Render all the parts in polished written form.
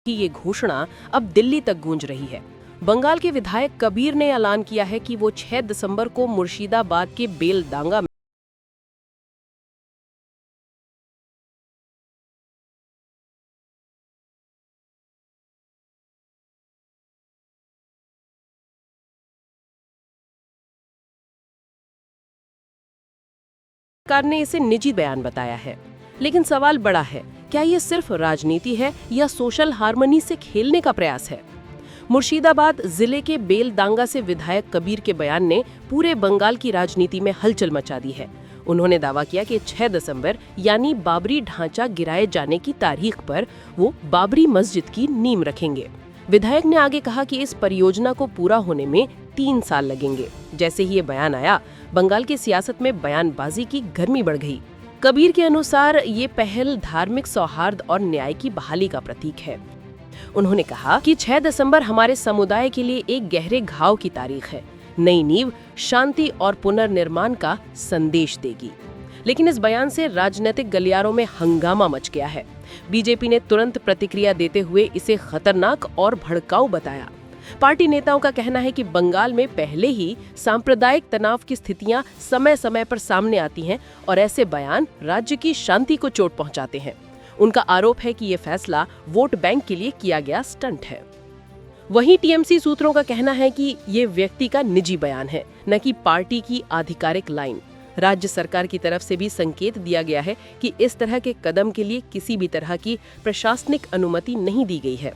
कि ये घोषणा अब दिल्ली तक गूंज रही है। बंगाल के विधायक कबीर ने ऐलान किया है कि वो 6 दिसंबर को मुर्शिदाबाद के बेलडांगा में सरकार ने इसे निजी बयान बताया है। लेकिन सवाल बड़ा है, क्या ये सिर्फ राजनीति है या सोशल हार्मनी से खेलने का प्रयास है? मुर्शिदाबाद जिले के बेलडांगा से विधायक कबीर के बयान ने पूरे बंगाल की राजनीति में हलचल मचा दी है। उन्होंने दावा किया कि 6 दिसंबर यानी बाबरी ढांचा गिराए जाने की तारीख पर वो बाबरी मस्जिद की नींव रखेंगे। विधायक ने आगे कहा कि इस परियोजना को पूरा होने में 3 साल लगेंगे। जैसे ही ये बयान आया, बंगाल की सियासत में बयानबाजी की गर्मी बढ़ गई। कबीर के अनुसार ये पहल धार्मिक सौहार्द और न्याय की बहाली का प्रतीक है। उन्होंने कहा कि 6 दिसंबर हमारे समुदाय के लिए एक गहरे घाव की तारीख है। नई नींव शांति और पुनर्निर्माण का संदेश देगी। लेकिन इस बयान से राजनीतिक गलियारों में हंगामा मच गया है। बीजेपी ने तुरंत प्रतिक्रिया देते हुए इसे खतरनाक और भड़काऊ बताया। पार्टी नेताओं का कहना है कि बंगाल में पहले ही सांप्रदायिक तनाव की स्थितियां समय समय पर सामने आती हैं और ऐसे बयान राज्य की शांति को चोट पहुंचाते हैं। उनका आरोप है कि ये फैसला वोट बैंक के लिए किया गया स्टंट है। वहीं टीएमसी सूत्रों का कहना है कि ये व्यक्ति का निजी बयान है, न कि पार्टी की आधिकारिक लाइन। राज्य सरकार की तरफ से भी संकेत दिया गया है कि इस तरह के कदम के लिए किसी भी तरह की प्रशासनिक अनुमति नहीं दी गई है।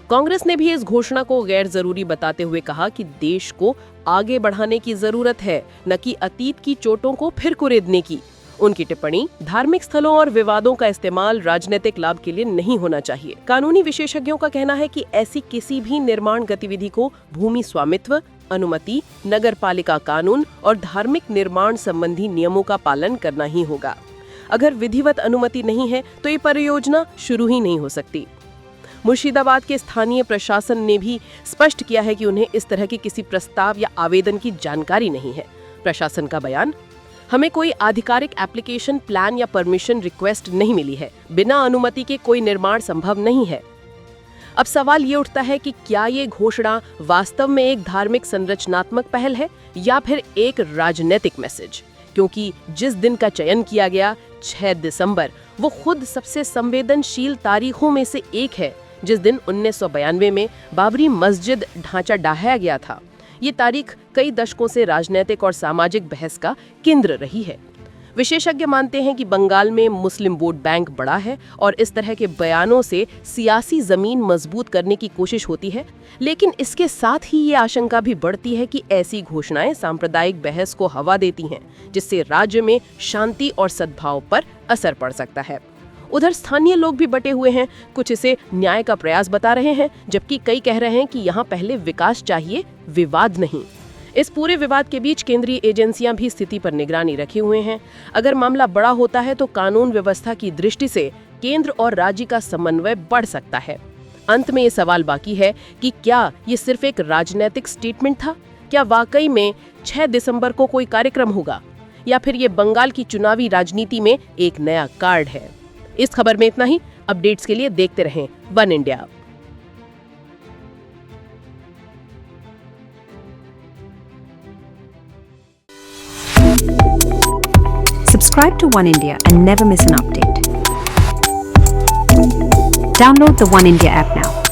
कांग्रेस ने भी इस घोषणा को गैर जरूरी बताते हुए कहा कि देश को आगे बढ़ाने की जरूरत है, न कि अतीत की चोटों को फिर कुरेदने की। उनकी टिप्पणी, धार्मिक स्थलों और विवादों का इस्तेमाल राजनीतिक लाभ के लिए नहीं होना चाहिए। कानूनी विशेषज्ञों का कहना है कि ऐसी किसी भी निर्माण गतिविधि को भूमि स्वामित्व, अनुमति, नगरपालिका कानून और धार्मिक निर्माण संबंधी नियमों का पालन करना ही होगा। अगर विधिवत अनुमति नहीं है तो ये परियोजना शुरू ही नहीं हो सकती। मुर्शिदाबाद के स्थानीय प्रशासन ने भी स्पष्ट किया है कि उन्हें इस तरह के किसी प्रस्ताव या आवेदन की जानकारी नहीं है। प्रशासन का बयान, हमें कोई आधिकारिक एप्लीकेशन, प्लान या परमिशन रिक्वेस्ट नहीं मिली है। बिना अनुमति के कोई निर्माण संभव नहीं है। अब सवाल ये उठता है कि क्या ये घोषणा वास्तव में एक धार्मिक संरचनात्मक पहल है या फिर एक राजनीतिक मैसेज? क्योंकि जिस दिन का चयन किया गया 6 दिसंबर, वो खुद सबसे संवेदनशील तारीखों में से एक है, जिस दिन 1992 में बाबरी मस्जिद ढांचा ढहाया गया था। ये तारीख कई दशकों से राजनीतिक और सामाजिक बहस का केंद्र रही है। विशेषज्ञ मानते हैं कि बंगाल में मुस्लिम वोट बैंक बड़ा है और इस तरह के बयानों से सियासी जमीन मजबूत करने की कोशिश होती है। लेकिन इसके साथ ही ये आशंका भी बढ़ती है कि ऐसी घोषणाएं सांप्रदायिक बहस को हवा देती हैं, जिससे राज्य में शांति और सद्भाव पर असर पड़ सकता है। उधर स्थानीय लोग भी बटे हुए हैं। कुछ इसे न्याय का प्रयास बता रहे हैं, जबकि कई कह रहे हैं कि यहाँ पहले विकास चाहिए, विवाद नहीं। इस पूरे विवाद के बीच केंद्रीय एजेंसियां भी स्थिति पर निगरानी रखे हुए हैं। अगर मामला बड़ा होता है तो कानून व्यवस्था की दृष्टि से केंद्र और राज्य का समन्वय बढ़ सकता है। अंत में ये सवाल बाकी है कि क्या ये सिर्फ एक राजनीतिक स्टेटमेंट था? क्या वाकई में 6 दिसंबर को कोई कार्यक्रम होगा, या फिर ये बंगाल की चुनावी राजनीति में एक नया कार्ड है? इस खबर में इतना ही। अपडेट्स के लिए देखते रहें one India. Subscribe to One India and never miss an update. Download the One India app now.